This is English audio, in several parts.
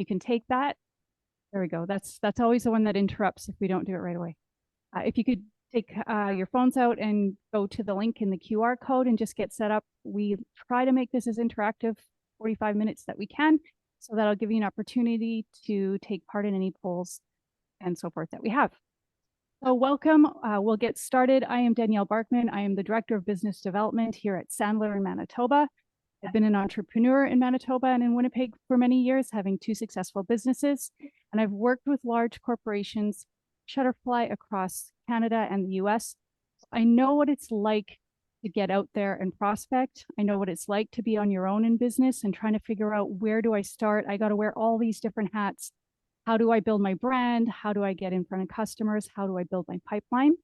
You can take that. There we go. That's always the one that interrupts if we don't do it right away. If you could take your phones out and go to the link in the QR code and just get set up. We try to make this as interactive 45 minutes that we can. So that'll give you an opportunity to take part in any polls and so forth that we have. So welcome. We'll get started. I am Danielle Barkman. I am the Director of Business Development here at Sandler in Manitoba. I've been an entrepreneur in Manitoba and in Winnipeg for many years, having 2 successful businesses. And I've worked with large corporations, Shutterfly across Canada and the US. I know what it's like to get out there and prospect. I know what it's like to be on your own in business and trying to figure out, where do I start? I got to wear all these different hats. How do I build my brand? How do I get in front of customers? How do I build my pipeline?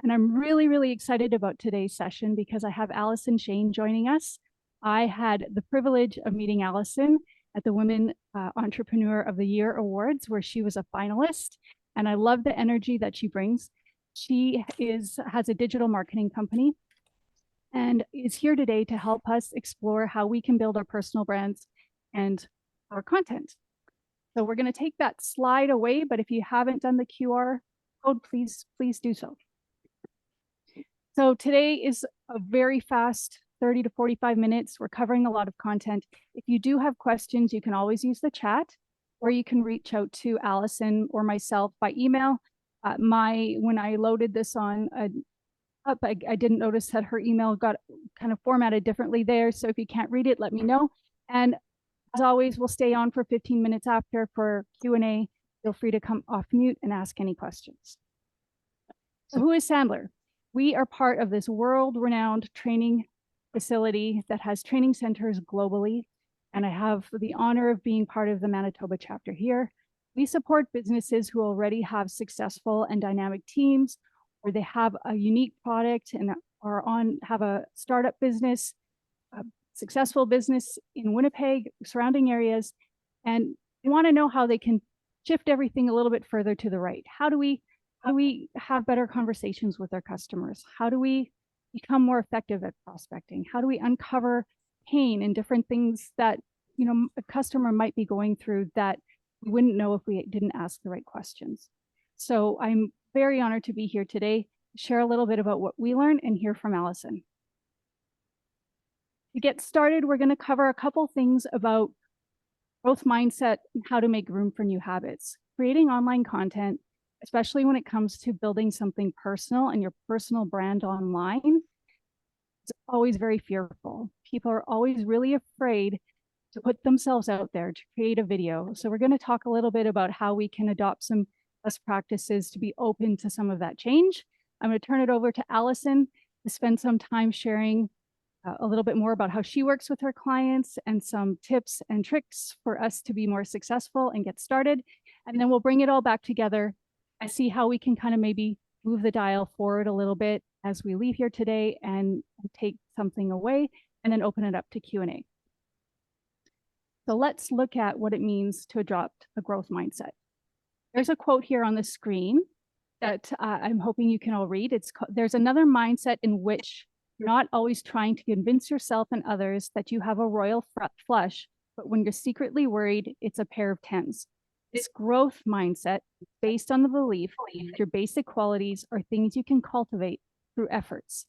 And I'm really, really excited about today's session because I have Alyson Shane joining us. I had the privilege of meeting Alyson at the Women Entrepreneur of the Year Awards, where she was a finalist. And I love the energy that she brings. She has a digital marketing company and is here today to help us explore how we can build our personal brands and our content. So we're going to take that slide away, but if you haven't done the QR code, please do so. So today is a very fast 30 to 45 minutes. We're covering a lot of content. If you do have questions, you can always use the chat, or you can reach out to Alyson or myself by email. When I loaded this on up, I didn't notice that her email got kind of formatted differently there. So if you can't read it, let me know. And as always, we'll stay on for 15 minutes after for Q&A. Feel free to come off mute and ask any questions. So who is Sandler? We are part of this world-renowned training facility that has training centers globally. And I have the honor of being part of the Manitoba chapter here. We support businesses who already have successful and dynamic teams, or they have a unique product and have a startup business, a successful business in Winnipeg, surrounding areas, and want to know how they can shift everything a little bit further to the right. How do we have better conversations with our customers? How do we become more effective at prospecting? How do we uncover pain and different things that a customer might be going through that we wouldn't know if we didn't ask the right questions? So I'm very honored to be here today to share a little bit about what we learned and hear from Alyson. To get started, we're going to cover a couple things about growth mindset and how to make room for new habits. Creating online content, especially when it comes to building something personal and your personal brand online, it's always very fearful. People are always really afraid to put themselves out there, to create a video. So we're going to talk a little bit about how we can adopt some best practices to be open to some of that change. I'm going to turn it over to Alyson to spend some time sharing a little bit more about how she works with her clients and some tips and tricks for us to be more successful and get started. And then we'll bring it all back together and see how we can kind of maybe move the dial forward a little bit as we leave here today and take something away, and then open it up to Q&A. So let's look at what it means to adopt a growth mindset. There's a quote here on the screen that I'm hoping you can all read. There's another mindset in which you're not always trying to convince yourself and others that you have a royal flush, but when you're secretly worried, it's a pair of 10s. This growth mindset is based on the belief that your basic qualities are things you can cultivate through efforts.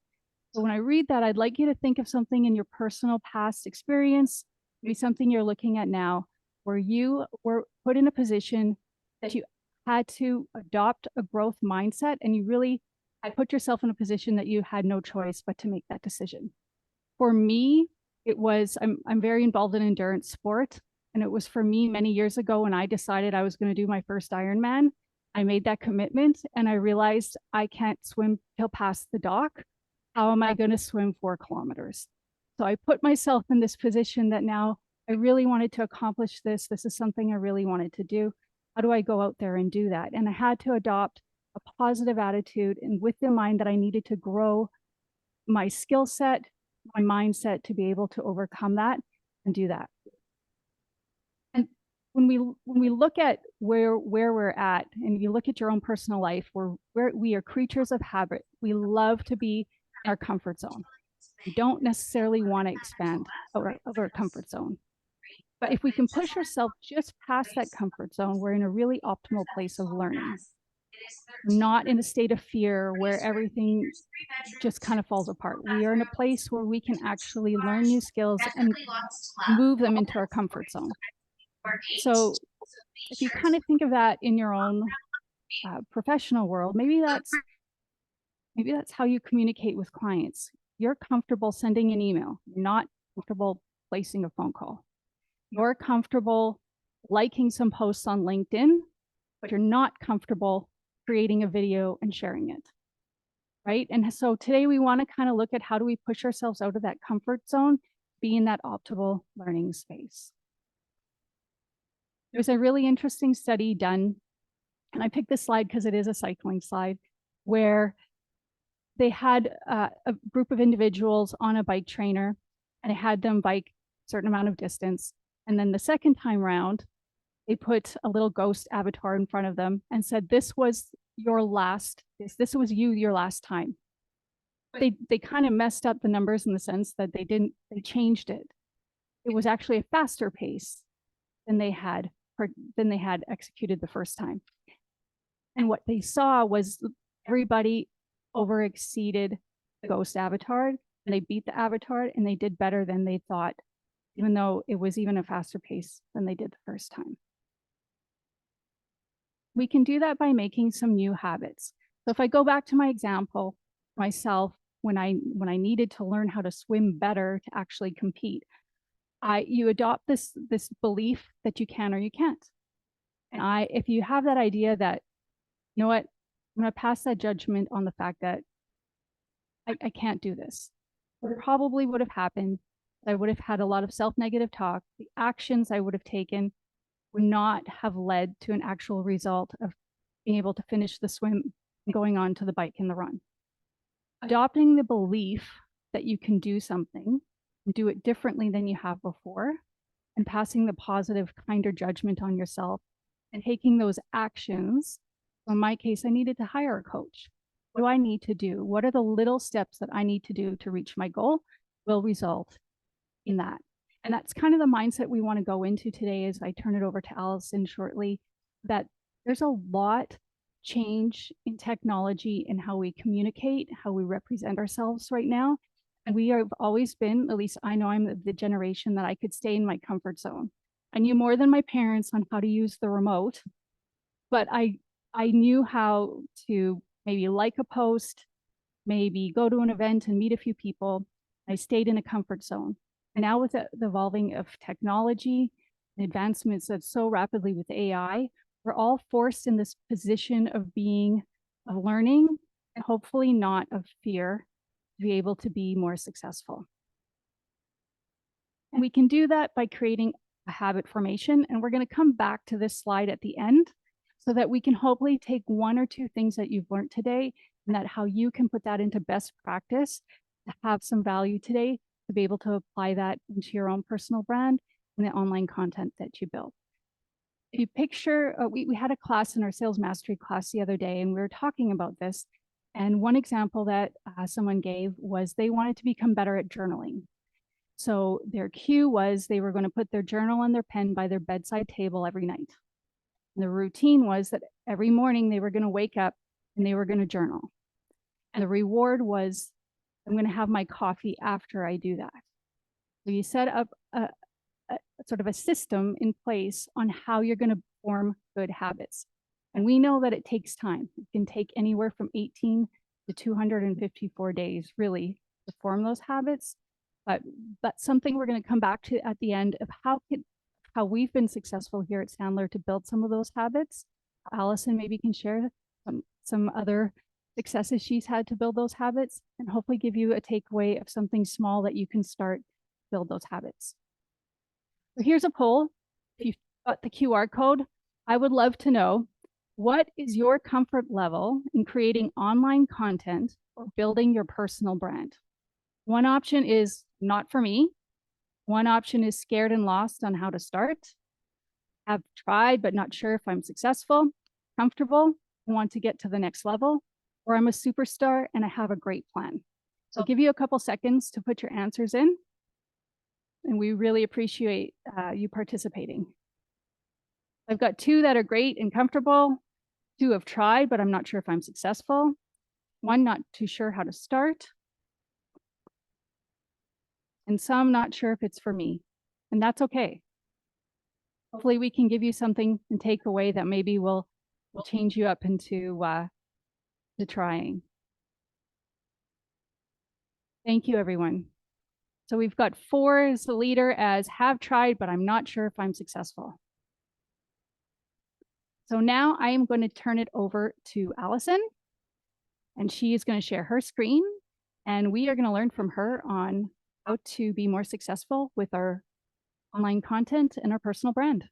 So when I read that, I'd like you to think of something in your personal past experience, maybe something you're looking at now, where you were put in a position that you had to adopt a growth mindset, and you really had put yourself in a position that you had no choice but to make that decision. For me, it was, I'm very involved in endurance sport. And it was for me many years ago when I decided I was going to do my first Ironman. I made that commitment and I realized I can't swim till past the dock. How am I going to swim 4 kilometers? So I put myself in this position that now I really wanted to accomplish this. This is something I really wanted to do. How do I go out there and do that? And I had to adopt a positive attitude, and with the mind that I needed to grow my skill set, my mindset to be able to overcome that and do that. And when we look at where we're at, and you look at your own personal life, we are creatures of habit. We love to be in our comfort zone. We don't necessarily want to expand out of our comfort zone. But if we can push ourselves just past that comfort zone, we're in a really optimal place of learning. We're not in a state of fear where everything just kind of falls apart. We are in a place where we can actually learn new skills and move them into our comfort zone. So if you kind of think of that in your own professional world, maybe that's how you communicate with clients. You're comfortable sending an email. You're not comfortable placing a phone call. You're comfortable liking some posts on LinkedIn, but you're not comfortable creating a video and sharing it, right? And so today we want to kind of look at how do we push ourselves out of that comfort zone, be in that optimal learning space. There's a really interesting study done, and I picked this slide because it is a cycling slide, where they had a group of individuals on a bike trainer, and they had them bike a certain amount of distance. And then the second time round, they put a little ghost avatar in front of them and said, this was your last, this was you your last time. They kind of messed up the numbers in the sense that they changed it. It was actually a faster pace than they had executed the first time. And what they saw was everybody over exceeded the ghost avatar, and they beat the avatar, and they did better than they thought, even though it was even a faster pace than they did the first time. We can do that by making some new habits. So if I go back to my example, myself, when I needed to learn how to swim better to actually compete, you adopt this belief that you can or you can't. And if you have that idea that, you know what, I'm going to pass that judgment on the fact that I can't do this. What probably would have happened, I would have had a lot of self-negative talk. The actions I would have taken would not have led to an actual result of being able to finish the swim and going on to the bike and the run. Adopting the belief that you can do something and do it differently than you have before, and passing the positive, kinder judgment on yourself and taking those actions. So in my case, I needed to hire a coach. What do I need to do? What are the little steps that I need to do to reach my goal will result in that? And that's kind of the mindset we want to go into today as I turn it over to Alyson shortly, that there's a lot change in technology and how we communicate, how we represent ourselves right now. And we have always been, at least I know I'm the generation that I could stay in my comfort zone. I knew more than my parents on how to use the remote, but I knew how to maybe like a post, maybe go to an event and meet a few people. I stayed in a comfort zone. And now with the evolving of technology and advancements that's so rapidly with AI, we're all forced in this position of learning, and hopefully not of fear, to be able to be more successful. And we can do that by creating a habit formation. And we're going to come back to this slide at the end so that we can hopefully take one or two things that you've learned today, and that how you can put that into best practice to have some value today, to be able to apply that into your own personal brand and the online content that you build. If you picture, we had a class in our sales mastery class the other day, and we were talking about this. And one example that someone gave was they wanted to become better at journaling. So their cue was they were going to put their journal and their pen by their bedside table every night. And the routine was that every morning they were going to wake up and they were going to journal. And the reward was, I'm going to have my coffee after I do that. So you set up a sort of a system in place on how you're going to form good habits. And we know that it takes time. It can take anywhere from 18 to 254 days, really, to form those habits. But that's something we're going to come back to at the end of how we've been successful here at Sandler to build some of those habits. Alyson maybe can share some other successes she's had to build those habits, and hopefully give you a takeaway of something small that you can start to build those habits. So here's a poll. If you've got the QR code, I would love to know, what is your comfort level in creating online content or building your personal brand? One option is not for me. One option is scared and lost on how to start. Have tried, but not sure if I'm successful, comfortable, want to get to the next level, or I'm a superstar and I have a great plan. So I'll give you a couple seconds to put your answers in. and we really appreciate you participating. I've got 2 that are great and comfortable. 2 have tried, but I'm not sure if I'm successful. 1 not too sure how to start. And some not sure if it's for me. And that's okay. Hopefully we can give you something and take away that maybe will change you up into to trying. Thank you, everyone. So we've got 4 as the leader as have tried, but I'm not sure if I'm successful. So now I am going to turn it over to Alyson, and she is going to share her screen, and we are going to learn from her on how to be more successful with our online content and our personal brand.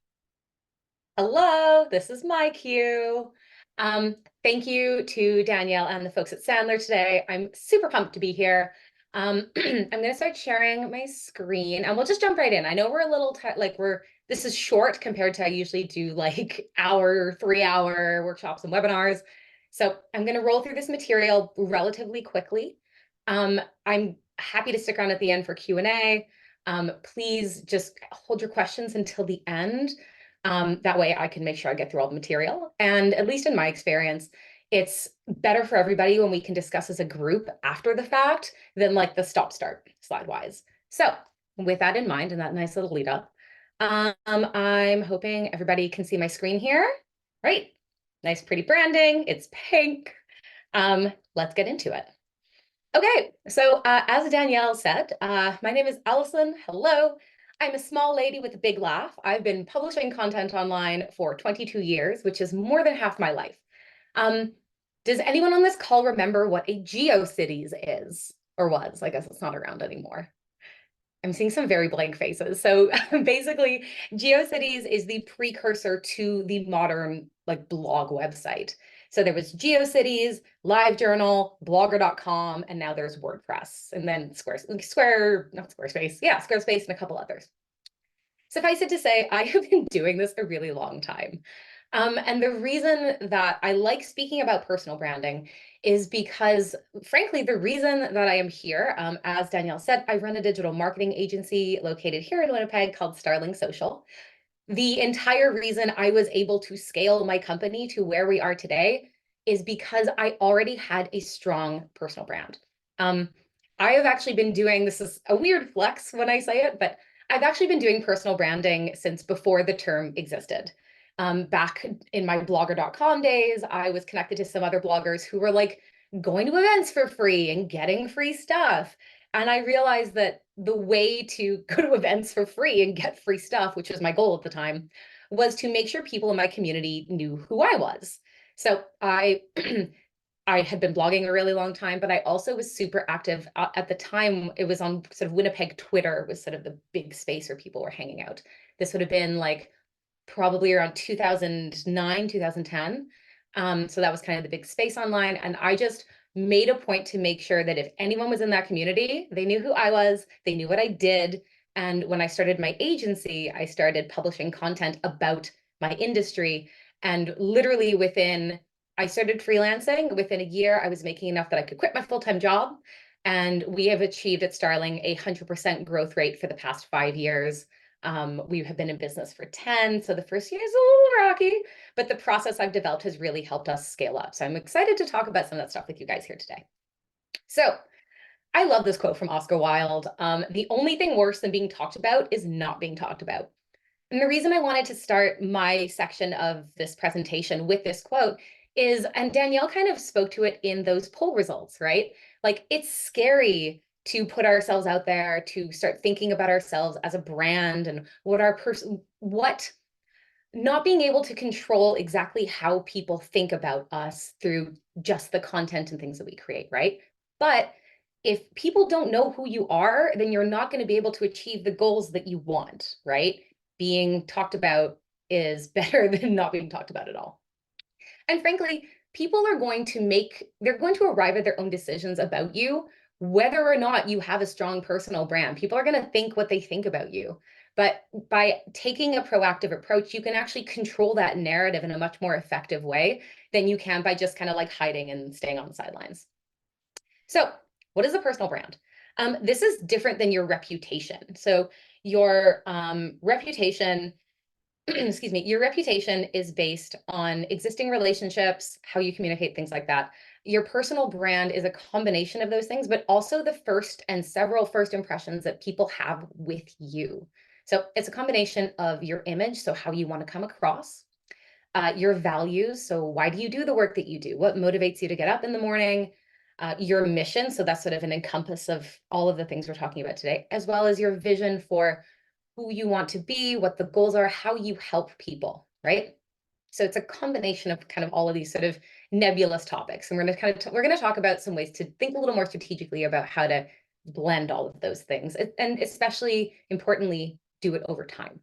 Hello, this is my cue. Thank you to Danielle and the folks at Sandler today. I'm super pumped to be here. I'm going to start sharing my screen and we'll just jump right in. I know we're a little this is short compared to I usually do like 3-hour workshops and webinars. So I'm going to roll through this material relatively quickly. I'm happy to stick around at the end for Q&A. Please just hold your questions until the end. That way I can make sure I get through all the material. And at least in my experience, it's better for everybody when we can discuss as a group after the fact than like the stop-start slide-wise. So with that in mind and that nice little lead up, I'm hoping everybody can see my screen here. Right. Nice, pretty branding. It's pink. Let's get into it. Okay, so as Danielle said, my name is Alyson. Hello. I'm a small lady with a big laugh. I've been publishing content online for 22 years, which is more than half my life. Does anyone on this call remember what a GeoCities is or was? I guess it's not around anymore. I'm seeing some very blank faces. So basically, GeoCities is the precursor to the modern like blog website. So there was GeoCities, LiveJournal, Blogger.com, and now there's WordPress, and then Squarespace, and a couple others. Suffice it to say, I have been doing this a really long time. And the reason that I like speaking about personal branding is because, frankly, the reason that I am here, as Danielle said, I run a digital marketing agency located here in Winnipeg called Startling Social. The entire reason I was able to scale my company to where we are today is because I already had a strong personal brand. I have actually been doing, this is a weird flex when I say it, but I've actually been doing personal branding since before the term existed. Back in my blogger.com days, I was connected to some other bloggers who were like going to events for free and getting free stuff. And I realized that the way to go to events for free and get free stuff, which was my goal at the time, was to make sure people in my community knew who I was. So I I had been blogging a really long time, but I also was super active at the time. It was on sort of Winnipeg Twitter was sort of the big space where people were hanging out. This would have been like probably around 2009, 2010. So that was kind of the big space online. And I just made a point to make sure that if anyone was in that community, they knew who I was, they knew what I did. And when I started my agency, I started publishing content about my industry. And literally I started freelancing. Within a year, I was making enough that I could quit my full-time job. And we have achieved at Starling a 100% growth rate for the past 5 years. We have been in business for 10, so the first year is a little rocky, but the process I've developed has really helped us scale up. So I'm excited to talk about some of that stuff with you guys here today. So I love this quote from Oscar Wilde. The only thing worse than being talked about is not being talked about. And the reason I wanted to start my section of this presentation with this quote is, and Danielle kind of spoke to it in those poll results, right? Like it's scary to put ourselves out there, to start thinking about ourselves as a brand and what not being able to control exactly how people think about us through just the content and things that we create, right? But if people don't know who you are, then you're not going to be able to achieve the goals that you want, right? Being talked about is better than not being talked about at all. And frankly, people are they're going to arrive at their own decisions about you, whether or not you have a strong personal brand. People are going to think what they think about you. But by taking a proactive approach, you can actually control that narrative in a much more effective way than you can by just kind of like hiding and staying on the sidelines. So what is a personal brand? This is different than your reputation. So Your reputation, excuse me, your reputation is based on existing relationships, how you communicate, things like that. Your personal brand is a combination of those things, but also the first and several first impressions that people have with you. So it's a combination of your image, so how you want to come across, your values. So why do you do the work that you do? What motivates you to get up in the morning? Your mission. So that's sort of an encompass of all of the things we're talking about today, as well as your vision for who you want to be, what the goals are, how you help people, right? So it's a combination of kind of all of these sort of nebulous topics. And we're going to we're going to talk about some ways to think a little more strategically about how to blend all of those things, and especially importantly, do it over time.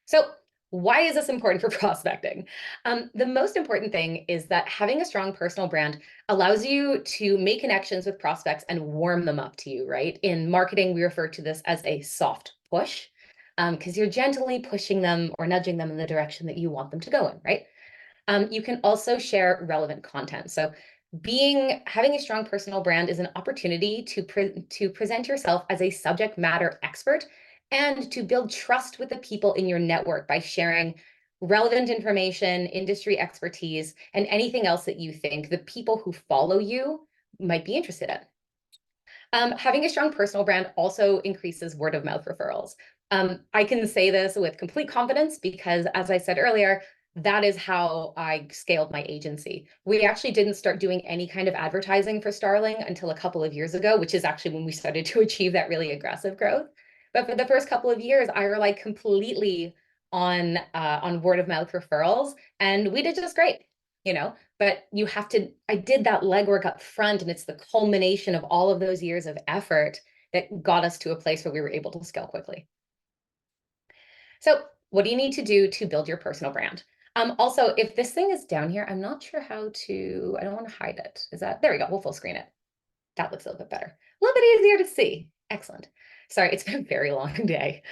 So why is this important for prospecting? The most important thing is that having a strong personal brand allows you to make connections with prospects and warm them up to you, right? In marketing, we refer to this as a soft push, because you're gently pushing them or nudging them in the direction that you want them to go in, right? You can also share relevant content. So having a strong personal brand is an opportunity to present yourself as a subject matter expert and to build trust with the people in your network by sharing relevant information, industry expertise, and anything else that you think the people who follow you might be interested in. Having a strong personal brand also increases word of mouth referrals. I can say this with complete confidence because, as I said earlier, that is how I scaled my agency. We actually didn't start doing any kind of advertising for Starling until a couple of years ago, which is actually when we started to achieve that really aggressive growth. But for the first couple of years, I relied completely on word of mouth referrals, and we did just great, you know. But you have to, I did that legwork up front, and it's the culmination of all of those years of effort that got us to a place where we were able to scale quickly. So what do you need to do to build your personal brand? Also, if this thing is down here, I'm not sure how to, I don't want to hide it. Is that, there we go, we'll full screen it. That looks a little bit better. A little bit easier to see. Excellent. Sorry, it's been a very long day.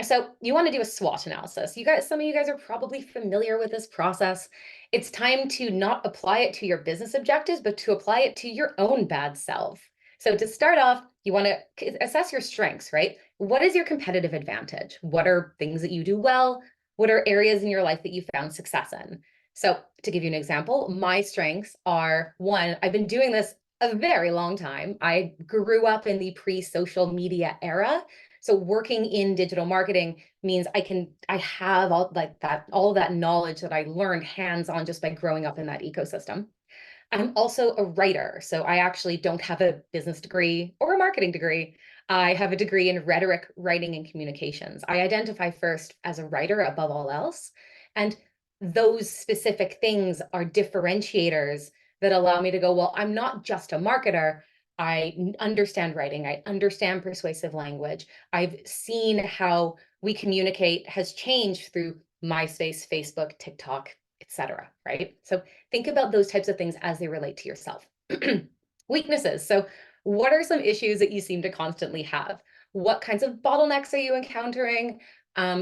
So you want to do a SWOT analysis. Some of you guys are probably familiar with this process. It's time to not apply it to your business objectives, but to apply it to your own bad self. So to start off, you want to assess your strengths, right? What is your competitive advantage? What are things that you do well? What are areas in your life that you found success in? So to give you an example, my strengths are, one, I've been doing this a very long time. I grew up in the pre-social media era. So working in digital marketing means I have all of that knowledge that I learned hands-on just by growing up in that ecosystem. I'm also a writer. So I actually don't have a business degree or a marketing degree. I have a degree in rhetoric, writing, and communications. I identify first as a writer above all else. And those specific things are differentiators that allow me to go, well, I'm not just a marketer. I understand writing. I understand persuasive language. I've seen how we communicate has changed through MySpace, Facebook, TikTok, etc. Right? So think about those types of things as they relate to yourself. Weaknesses. So what are some issues that you seem to constantly have? What kinds of bottlenecks are you encountering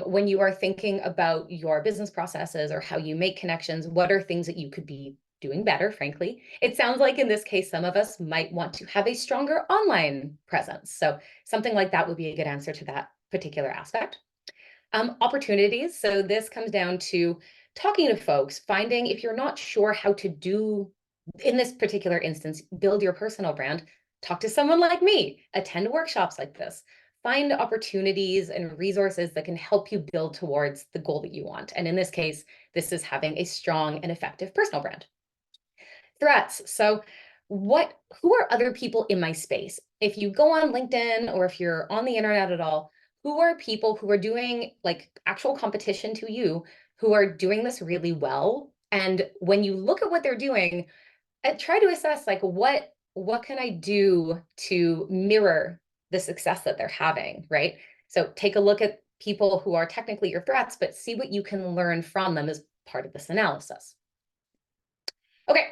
when you are thinking about your business processes or how you make connections? What are things that you could be doing better, frankly? It sounds like in this case, some of us might want to have a stronger online presence. So something like that would be a good answer to that particular aspect. Opportunities. So this comes down to talking to folks, finding if you're not sure how to do, in this particular instance, build your personal brand, talk to someone like me, attend workshops like this, find opportunities and resources that can help you build towards the goal that you want. And in this case, this is having a strong and effective personal brand. Threats. So who are other people in my space? If you go on LinkedIn or if you're on the internet at all, who are people who are doing like actual competition to you, who are doing this really well? And when you look at what they're doing, try to assess like what can I do to mirror the success that they're having, right? So take a look at people who are technically your threats, but see what you can learn from them as part of this analysis. Okay,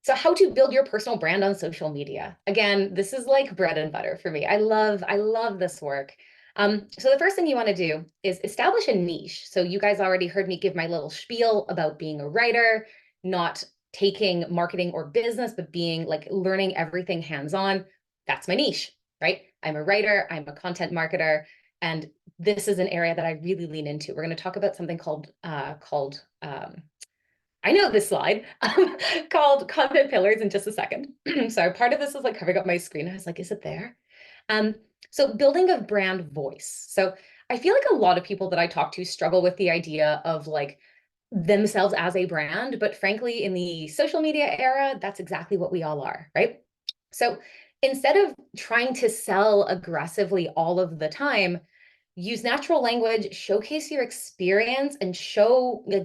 so how to build your personal brand on social media. Again, this is like bread and butter for me. I love this work. So the first thing you want to do is establish a niche. So you guys already heard me give my little spiel about being a writer, not taking marketing or business, but being like learning everything hands-on. That's my niche, right? I'm a writer, I'm a content marketer. And this is an area that I really lean into. We're going to talk about something called I know this slide called content pillars in just a second. So part of this is like covering up my screen. I was like, is it there? So building a brand voice. So I feel like a lot of people that I talk to struggle with the idea of like themselves as a brand, but frankly, in the social media era, that's exactly what we all are, right? So instead of trying to sell aggressively all of the time, use natural language, showcase your experience, and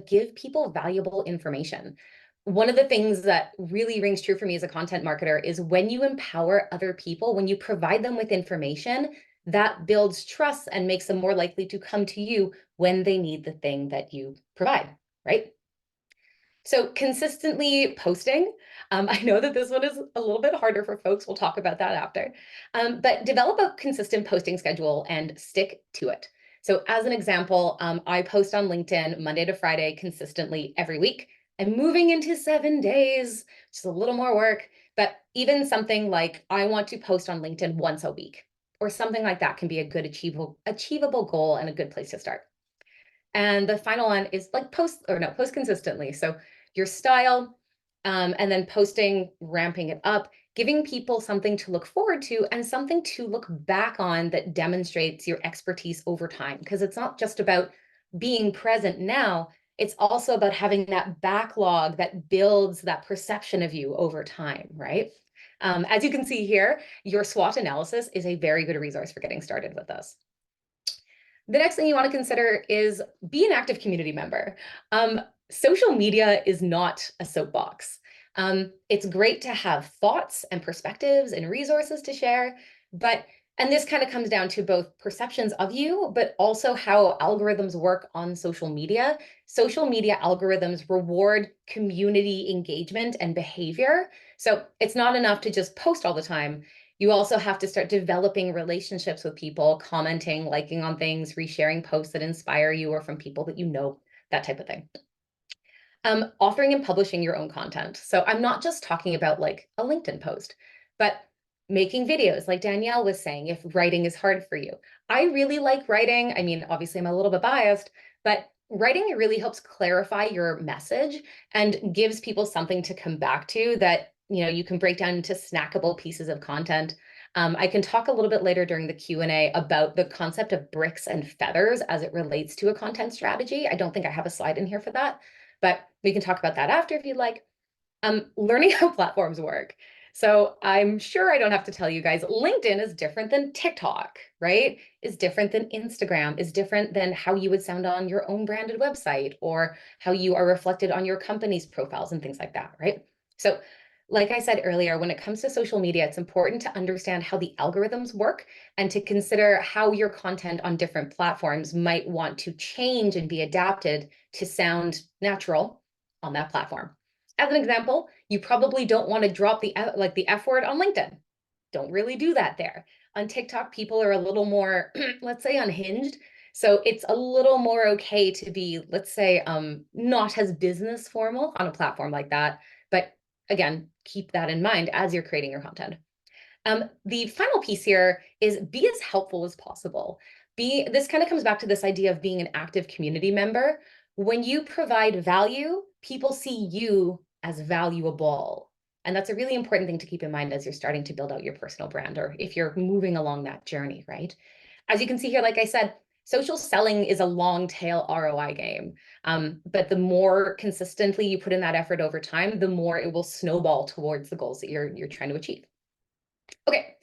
give people valuable information. One of the things that really rings true for me as a content marketer is when you empower other people, when you provide them with information, that builds trust and makes them more likely to come to you when they need the thing that you provide, right? So consistently posting. I know that this one is a little bit harder for folks. We'll talk about that after. But develop a consistent posting schedule and stick to it. So as an example, I post on LinkedIn Monday to Friday consistently every week. I'm moving into 7 days, which is a little more work, but even something like I want to post on LinkedIn once a week or something like that can be a good achievable goal and a good place to start. And the final one is like post consistently. So your style, and then posting, ramping it up, giving people something to look forward to and something to look back on that demonstrates your expertise over time. Because it's not just about being present now, it's also about having that backlog that builds that perception of you over time, right? As you can see here, your SWOT analysis is a very good resource for getting started with this. The next thing you want to consider is be an active community member. Social media is not a soapbox. It's great to have thoughts and perspectives and resources to share, and this kind of comes down to both perceptions of you, but also how algorithms work on social media. Social media algorithms reward community engagement and behavior. So it's not enough to just post all the time. You also have to start developing relationships with people, commenting, liking on things, resharing posts that inspire you or from people that you know, that type of thing. Authoring and publishing your own content. So I'm not just talking about like a LinkedIn post, but making videos like Danielle was saying, if writing is hard for you. I really like writing. I mean, obviously I'm a little bit biased, but writing really helps clarify your message and gives people something to come back to that, you know, you can break down into snackable pieces of content. I can talk a little bit later during the Q&A about the concept of bricks and feathers as it relates to a content strategy. I don't think I have a slide in here for that, but we can talk about that after if you'd like. Learning how platforms work. So I'm sure I don't have to tell you guys, LinkedIn is different than TikTok, right? Is different than Instagram, is different than how you would sound on your own branded website or how you are reflected on your company's profiles and things like that, right? So like I said earlier, when it comes to social media, it's important to understand how the algorithms work and to consider how your content on different platforms might want to change and be adapted to sound natural on that platform. As an example, you probably don't want to drop the F word on LinkedIn. Don't really do that there. On TikTok, people are a little more, let's say, unhinged. So it's a little more okay to be, let's say, not as business formal on a platform like that. But again, keep that in mind as you're creating your content. The final piece here is be as helpful as possible. This kind of comes back to this idea of being an active community member. When you provide value, people see you as valuable. And that's a really important thing to keep in mind as you're starting to build out your personal brand or if you're moving along that journey, right? As you can see here, like I said, social selling is a long tail ROI game. But the more consistently you put in that effort over time, the more it will snowball towards the goals that you're trying to achieve. Okay,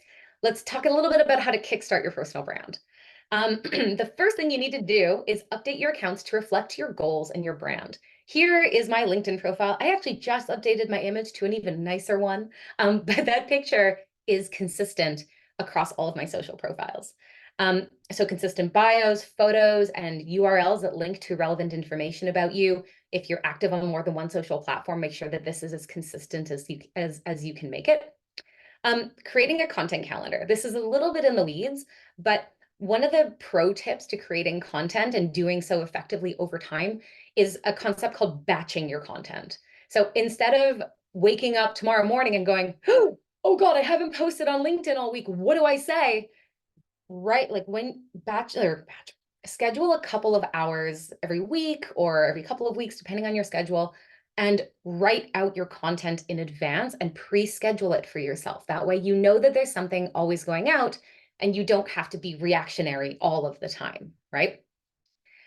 let's talk a little bit about how to kickstart your personal brand. The first thing you need to do is update your accounts to reflect your goals and your brand. Here is my LinkedIn profile. I actually just updated my image to an even nicer one, but that picture is consistent across all of my social profiles. So consistent bios, photos, and URLs that link to relevant information about you. If you're active on more than one social platform, make sure that this is as consistent as you can make it. Creating a content calendar. This is a little bit in the weeds, but one of the pro tips to creating content and doing so effectively over time is a concept called batching your content. So instead of waking up tomorrow morning and going, oh God, I haven't posted on LinkedIn all week, what do I say? like when schedule a couple of hours every week or every couple of weeks, depending on your schedule, and write out your content in advance and pre-schedule it for yourself. That way, you know that there's something always going out and you don't have to be reactionary all of the time, right?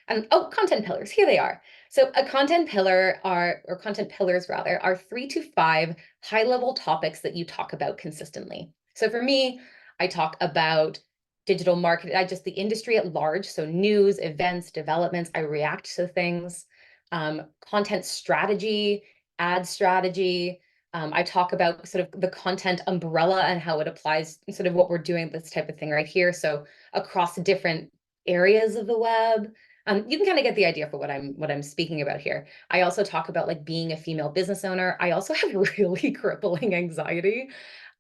And oh, content pillars, here they are. So a content pillar or content pillars rather, are 3 to 5 high-level topics that you talk about consistently. So for me, I talk about digital marketing, just the industry at large. So news, events, developments, I react to things, content strategy, ad strategy. I talk about sort of the content umbrella and how it applies, sort of what we're doing, this type of thing right here. So across different areas of the web. You can kind of get the idea for what I'm speaking about here. I also talk about like being a female business owner. I also have really crippling anxiety,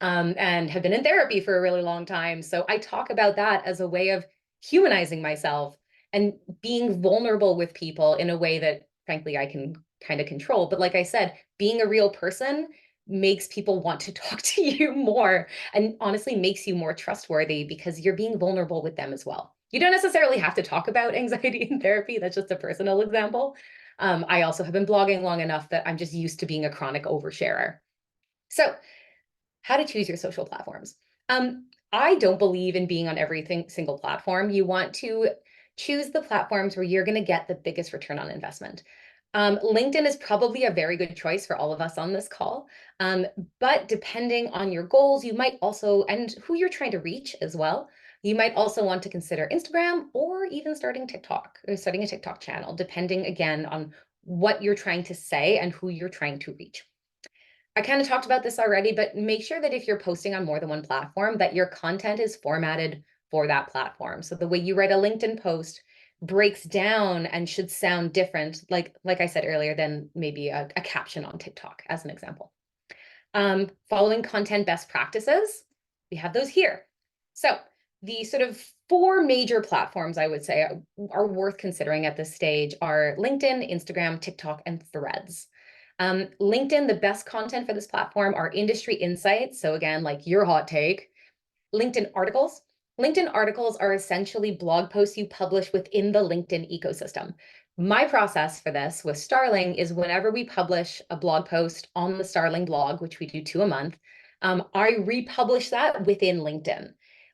and have been in therapy for a really long time. So I talk about that as a way of humanizing myself and being vulnerable with people in a way that, frankly, I can kind of control. But like I said, being a real person makes people want to talk to you more, and honestly makes you more trustworthy because you're being vulnerable with them as well. You don't necessarily have to talk about anxiety in therapy. That's just a personal example. I also have been blogging long enough that I'm just used to being a chronic oversharer. So how to choose your social platforms. I don't believe in being on single platform. You want to choose the platforms where you're going to get the biggest return on investment. LinkedIn is probably a very good choice for all of us on this call. But depending on your goals, you might also, and who you're trying to reach as well, you might also want to consider Instagram or even starting TikTok or starting a TikTok channel, depending again on what you're trying to say and who you're trying to reach. I kind of talked about this already, but make sure that if you're posting on more than one platform, that your content is formatted for that platform. So the way you write a LinkedIn post breaks down and should sound different, like I said earlier, than maybe a caption on TikTok, as an example. Following content best practices, we have those here. So the sort of 4 major platforms I would say are worth considering at this stage are LinkedIn, Instagram, TikTok, and Threads. LinkedIn, the best content for this platform are industry insights. So again, like your hot take. LinkedIn articles. LinkedIn articles are essentially blog posts you publish within the LinkedIn ecosystem. My process for this with Starling is whenever we publish a blog post on the Starling blog, which we do 2 a month, I republish that within LinkedIn.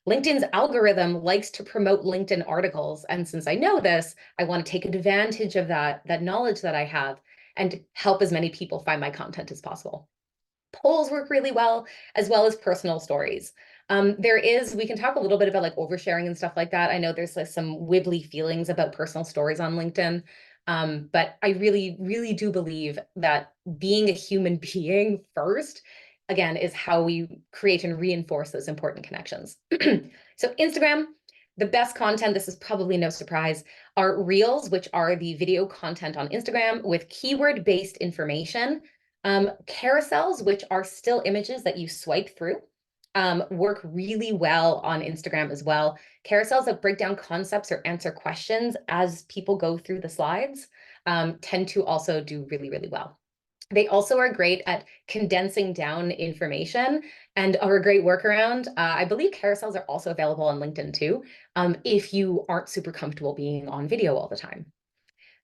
LinkedIn's algorithm likes to promote LinkedIn articles. And since I know this, I want to take advantage of that knowledge that I have and help as many people find my content as possible. Polls work really well as personal stories. We can talk a little bit about like oversharing and stuff like that. I know there's like some wibbly feelings about personal stories on LinkedIn. But I really, really do believe that being a human being first, again, is how we create and reinforce those important connections. So Instagram, the best content, this is probably no surprise, are Reels, which are the video content on Instagram with keyword-based information. Carousels, which are still images that you swipe through, work really well on Instagram as well. Carousels that break down concepts or answer questions as people go through the slides tend to also do really, really well. They also are great at condensing down information and are a great workaround. I believe carousels are also available on LinkedIn too, if you aren't super comfortable being on video all the time.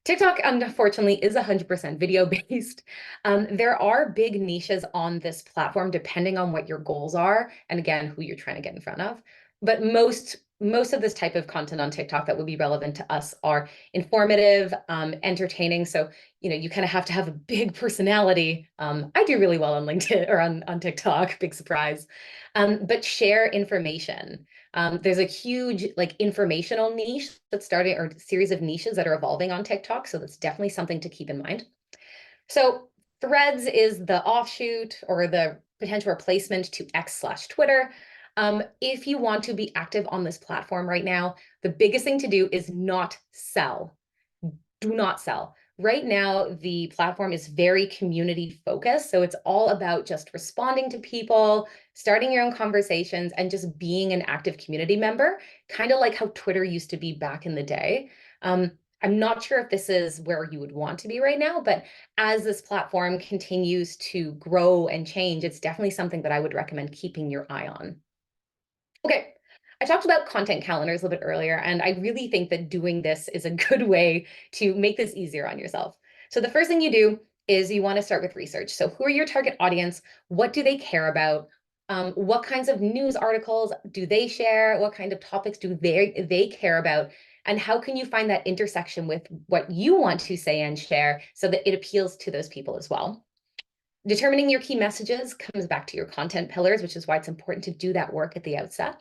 TikTok, unfortunately, is 100% video based. There are big niches on this platform depending on what your goals are, and again, who you're trying to get in front of. But most of this type of content on TikTok that would be relevant to us are informative, entertaining. So, you kind of have to have a big personality. I do really well on LinkedIn or on TikTok, big surprise. But share information. There's a huge like informational niche that's starting, or series of niches that are evolving on TikTok. So that's definitely something to keep in mind. So Threads is the offshoot or the potential replacement to X/Twitter. If you want to be active on this platform right now, the biggest thing to do is not sell. Do not sell. Right now, the platform is very community focused. So it's all about just responding to people, starting your own conversations, and just being an active community member, kind of like how Twitter used to be back in the day. I'm not sure if this is where you would want to be right now, but as this platform continues to grow and change, it's definitely something that I would recommend keeping your eye on. Okay, I talked about content calendars a little bit earlier, and I really think that doing this is a good way to make this easier on yourself. So the first thing you do is you want to start with research. So who are your target audience? What do they care about? What kinds of news articles do they share? What kind of topics do they care about? And how can you find that intersection with what you want to say and share so that it appeals to those people as well? Determining your key messages comes back to your content pillars, which is why it's important to do that work at the outset.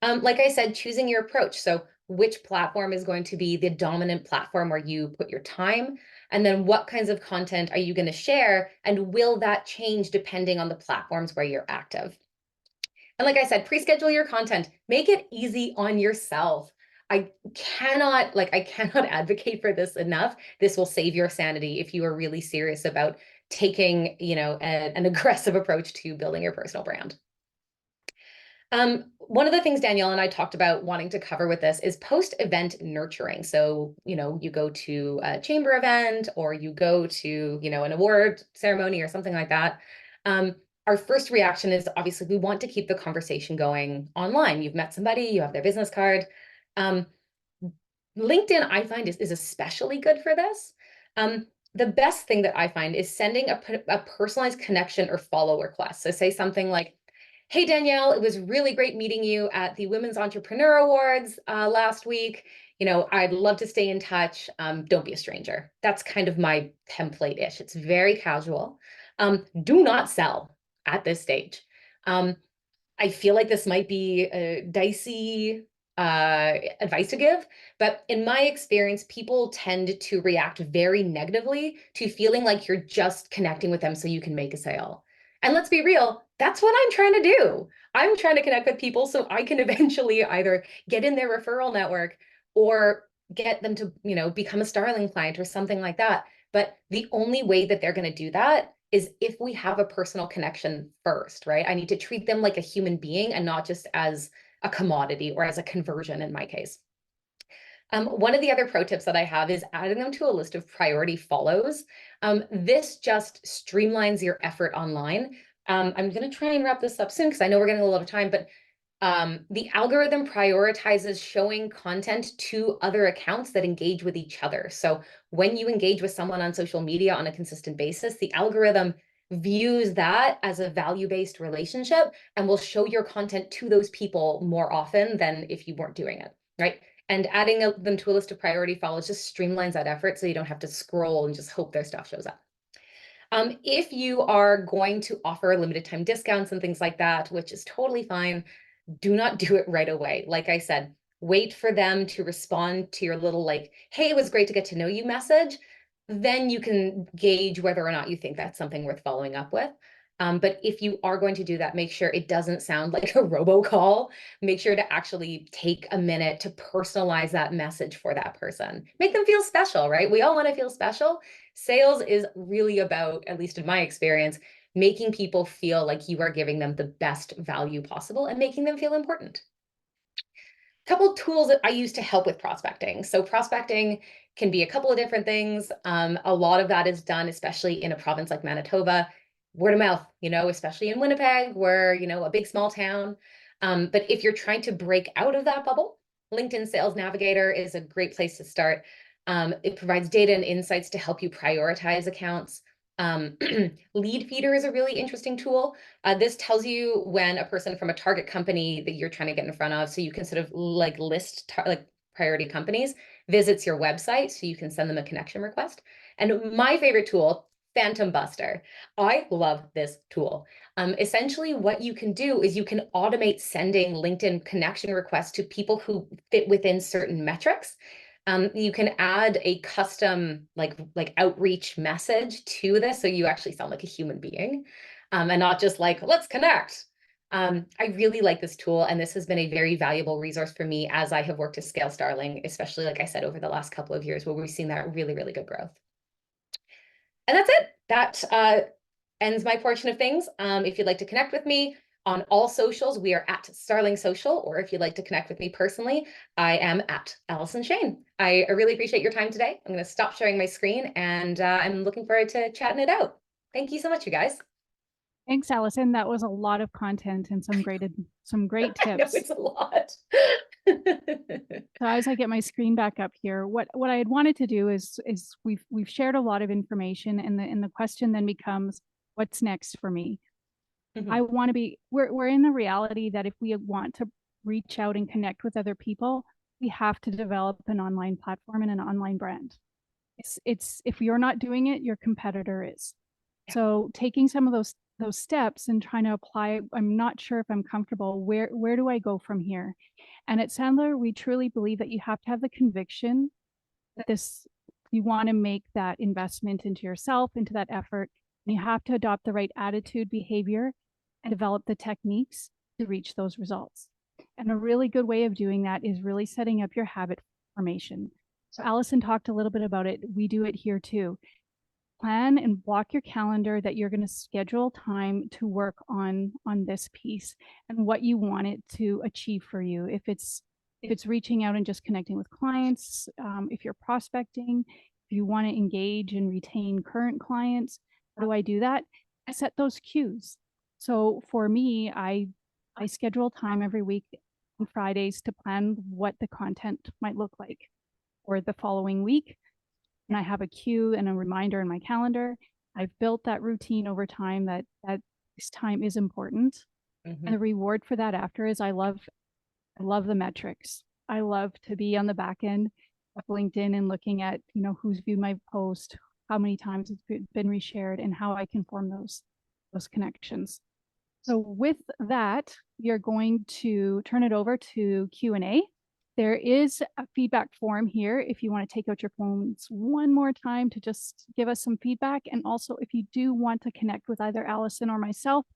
Like I said, choosing your approach. So which platform is going to be the dominant platform where you put your time? And then what kinds of content are you going to share? And will that change depending on the platforms where you're active? And like I said, pre-schedule your content. Make it easy on yourself. I cannot advocate for this enough. This will save your sanity if you are really serious about taking, an aggressive approach to building your personal brand. One of the things Danielle and I talked about wanting to cover with this is post-event nurturing. So, you go to a chamber event or you go to, an award ceremony or something like that. Our first reaction is obviously we want to keep the conversation going online. You've met somebody, you have their business card. LinkedIn, I find, is especially good for this. The best thing that I find is sending a personalized connection or follow request. So say something like, hey, Danielle, it was really great meeting you at the Women's Entrepreneur Awards last week. I'd love to stay in touch. Don't be a stranger. That's kind of my template-ish. It's very casual. Do not sell at this stage. I feel like this might be a dicey advice to give, but in my experience, people tend to react very negatively to feeling like you're just connecting with them so you can make a sale. And let's be real, that's what I'm trying to do. I'm trying to connect with people so I can eventually either get in their referral network or get them to, become a Starling client or something like that. But the only way that they're going to do that is if we have a personal connection first, right? I need to treat them like a human being and not just as a commodity or as a conversion in my case. One of the other pro tips that I have is adding them to a list of priority follows. This just streamlines your effort online. I'm going to try and wrap this up soon because I know we're getting a little of time, but the algorithm prioritizes showing content to other accounts that engage with each other. So when you engage with someone on social media on a consistent basis, the algorithm views that as a value-based relationship and will show your content to those people more often than if you weren't doing it, right? And adding them to a list of priority follows just streamlines that effort so you don't have to scroll and just hope their stuff shows up. If you are going to offer limited time discounts and things like that, which is totally fine, do not do it right away. Like I said, wait for them to respond to your little hey, it was great to get to know you message. Then you can gauge whether or not you think that's something worth following up with. But if you are going to do that, make sure it doesn't sound like a robocall. Make sure to actually take a minute to personalize that message for that person. Make them feel special, right? We all want to feel special. Sales is really about, at least in my experience, making people feel like you are giving them the best value possible and making them feel important. Couple tools that I use to help with prospecting. So prospecting can be a couple of different things. A lot of that is done, especially in a province like Manitoba, word of mouth, especially in Winnipeg, we're, a big small town. But if you're trying to break out of that bubble, LinkedIn Sales Navigator is a great place to start. It provides data and insights to help you prioritize accounts. Lead Feeder is a really interesting tool. This tells you when a person from a target company that you're trying to get in front of, so you can sort of list priority companies, visits your website so you can send them a connection request. And my favorite tool, Phantom Buster. I love this tool. Essentially, what you can do is you can automate sending LinkedIn connection requests to people who fit within certain metrics. You can add a custom outreach message to this so you actually sound like a human being and not just let's connect. I really like this tool, and this has been a very valuable resource for me as I have worked to scale Starling, especially like I said, over the last couple of years where we've seen that really, really good growth. And that's it. That ends my portion of things. If you'd like to connect with me, on all socials, we are at Startling Social, or if you'd like to connect with me personally, I am at Alyson Shane. I really appreciate your time today. I'm going to stop sharing my screen, and I'm looking forward to chatting it out. Thank you so much, you guys. Thanks, Allison. That was a lot of content and some great I know tips. it's a lot. So as I get my screen back up here, what I had wanted to do is we've shared a lot of information, and the question then becomes, what's next for me? I want to be, we're in the reality that if we want to reach out and connect with other people, we have to develop an online platform and an online brand. It's if you're not doing it, your competitor is. Yeah. So taking some of those steps and trying to apply, I'm not sure if I'm comfortable. Where do I go from here? And at Sandler, we truly believe that you have to have the conviction that you want to make that investment into yourself, into that effort. And you have to adopt the right attitude, behavior, and develop the techniques to reach those results. And a really good way of doing that is really setting up your habit formation. So Alyson talked a little bit about it. We do it here too. Plan and block your calendar that you're going to schedule time to work on this piece and what you want it to achieve for you. If it's reaching out and just connecting with clients, if you're prospecting, if you want to engage and retain current clients, how do I do that? I set those cues. So for me, I schedule time every week on Fridays to plan what the content might look like for the following week. And I have a cue and a reminder in my calendar. I've built that routine over time that this time is important. And the reward for that after is I love the metrics. I love to be on the back end of LinkedIn and looking at, who's viewed my post, how many times it's been reshared, and how I can form those connections. So with that, you're going to turn it over to Q&A. There is a feedback form here if you want to take out your phones one more time to just give us some feedback. And also, if you do want to connect with either Alyson or myself,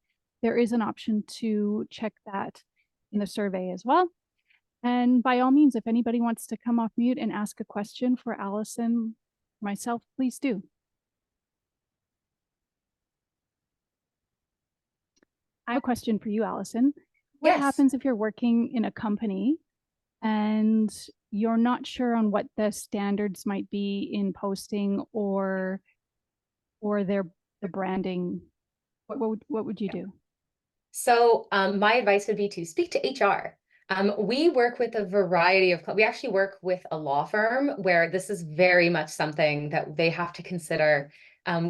there is an option to check that in the survey as well. And by all means, if anybody wants to come off mute and ask a question for Alyson, myself, please do. I have a question for you, Alyson. What Yes. happens if you're working in a company and you're not sure on what the standards might be in posting or the branding? What would you do? So my advice would be to speak to HR. We work with a variety of, we actually work with a law firm where this is very much something that they have to consider.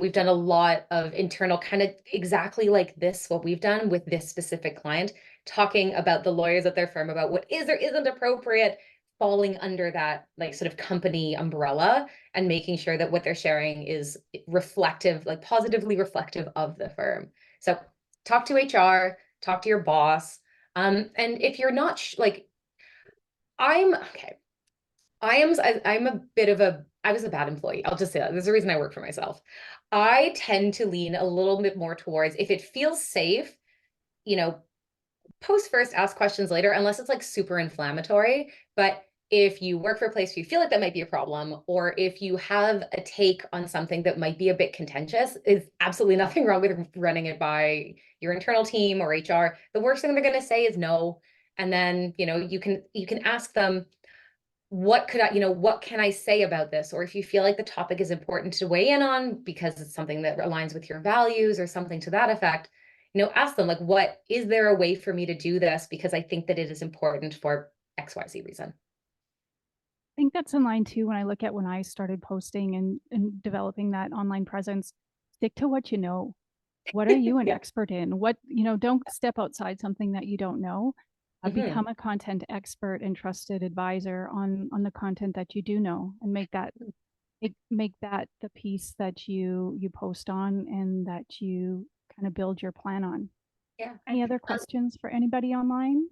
We've done a lot of internal kind of exactly like this, what we've done with this specific client, talking about the lawyers at their firm about what is or isn't appropriate, falling under that like sort of company umbrella, and making sure that what they're sharing is reflective, like positively reflective of the firm. So talk to HR, talk to your boss. And if you're not like, I'm okay. I'm a bit of I was a bad employee. I'll just say that. There's a reason I work for myself. I tend to lean a little bit more towards, if it feels safe, post first, ask questions later, unless it's like super inflammatory. But if you work for a place where you feel like that might be a problem, or if you have a take on something that might be a bit contentious, is absolutely nothing wrong with running it by your internal team or HR. The worst thing they're going to say is no. And then, you can ask them, what can I say about this? Or if you feel like the topic is important to weigh in on because it's something that aligns with your values or something to that effect, ask them, like, what is there a way for me to do this? Because I think that it is important for XYZ reason. I think that's in line too. When I look at when I started posting and developing that online presence, stick to what you know. What are you an expert in? Don't step outside something that you don't know. Become a content expert and trusted advisor on the content that you do know, and make that the piece that you post on and that you kind of build your plan on. Yeah. Any other questions for anybody online?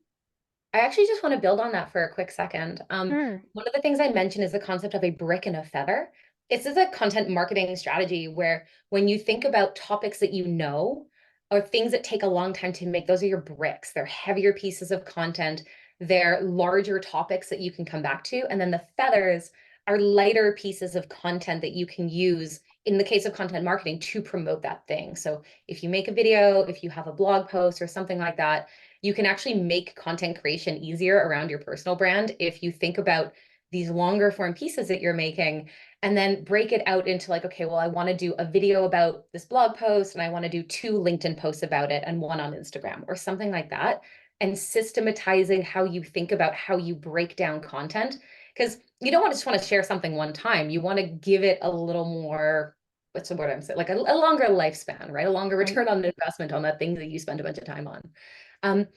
I actually just want to build on that for a quick second. Sure. One of the things I mentioned is the concept of a brick and a feather. This is a content marketing strategy where when you think about topics that you know, or things that take a long time to make, those are your bricks. They're heavier pieces of content. They're larger topics that you can come back to. And then the feathers are lighter pieces of content that you can use in the case of content marketing to promote that thing. So if you make a video, if you have a blog post or something like that, you can actually make content creation easier around your personal brand if you think about these longer form pieces that you're making, and then break it out into like, okay, well, I want to do a video about this blog post, and I want to do 2 LinkedIn posts about it and 1 on Instagram or something like that. And systematizing how you think about how you break down content, because you don't just want to share something one time. You want to give it a little more, what's the word I'm saying, like a longer lifespan, right? A longer Right. return on investment on that thing that you spend a bunch of time on.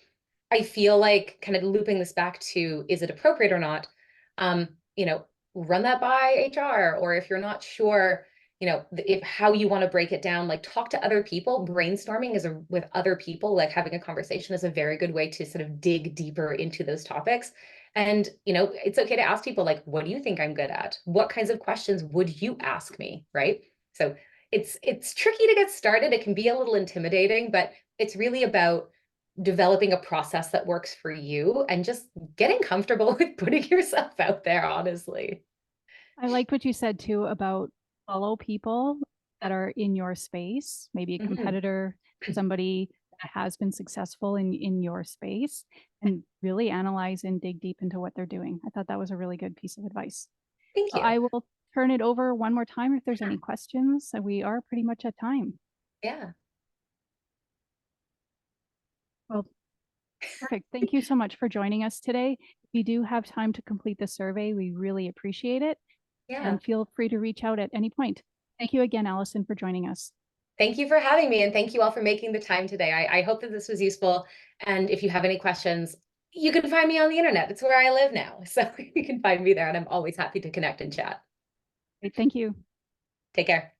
I feel like, kind of looping this back to, is it appropriate or not? You know, run that by HR, or if you're not sure, you know, if how you want to break it down, like talk to other people. Brainstorming is with other people, like having a conversation is a very good way to sort of dig deeper into those topics. And, you know, it's okay to ask people like, what do you think I'm good at? What kinds of questions would you ask me? Right. So it's tricky to get started. It can be a little intimidating, but it's really about developing a process that works for you and just getting comfortable with putting yourself out there, honestly. I liked what you said too about follow people that are in your space, maybe a Mhm. competitor, somebody that has been successful in your space, and really analyze and dig deep into what they're doing. I thought that was a really good piece of advice. Thank So you. I will turn it over one more time if there's any questions. We are pretty much at time. Yeah. Well, perfect. Thank you so much for joining us today. If you do have time to complete the survey, we really appreciate it. Yeah. And feel free to reach out at any point. Thank you again, Alyson, for joining us. Thank you for having me, and thank you all for making the time today. I hope that this was useful. And if you have any questions, you can find me on the internet. It's where I live now. So you can find me there, and I'm always happy to connect and chat. Great, thank you. Take care.